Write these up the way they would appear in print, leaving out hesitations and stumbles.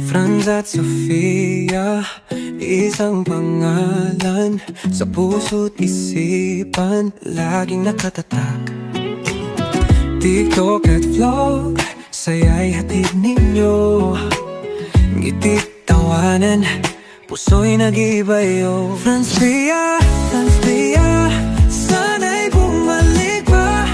Franz at Sofia, isang pangalan sa puso't isipan, laging nakatatak. TikTok at vlog, saya'y hatid ninyo. Ngiti't tawanan, puso'y nag-ibayo. Franz Pia, Franz Pia, sana'y bumalik pa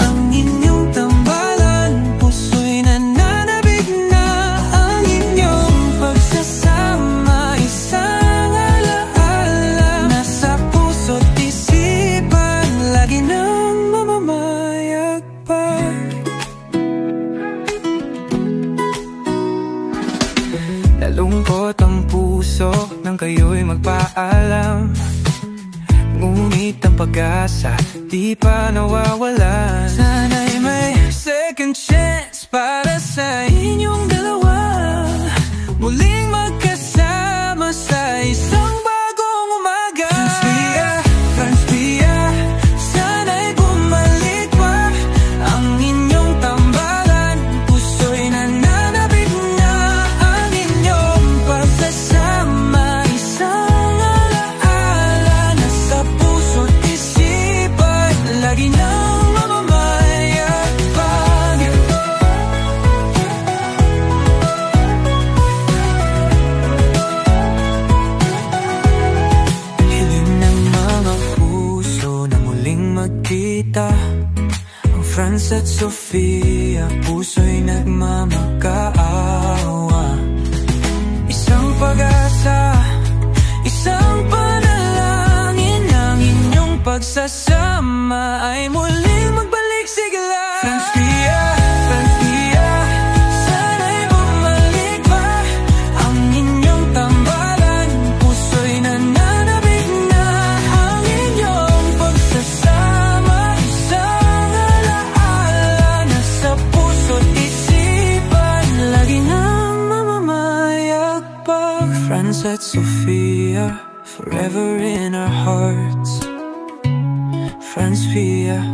ang inyong tambalan. Puso'y nananabik na ang inyong pagsasama. Isang alaala, nasa puso't isipan, lagi nang mamamayagpag. Nalungkot ang puso nang kayo'y magpaalam, ngunit ang pag-asa di pa nawawalan. Sana'y may second chance para sa inyong dalawa, muling magkasama sa isang bagong umaga. Franz Pia, Franz Pia, sana'y bumalik pa ang inyong tambalan. Puso'y nananabik na ang inyong pagsasama. Isang alaala, nasa puso't isipan, lagi nang mamamayagpag. Hiling ng mga puso na muling magkita, ang Franz at Sofia, puso'y nagmamakaawa. Isang pag-asa, isang panalangin, ang inyong pagsasama ay muling magbalik sigla. Franz Pia, Franz Pia, sana'y bumalik pa ang inyong tambalan. Puso'y nananabik na ang inyong pagsasama. Isang alaala, nasa puso't isipan, lagi nang mamamayagpag. Franz at Sofia, forever in our hearts. Franz Pia,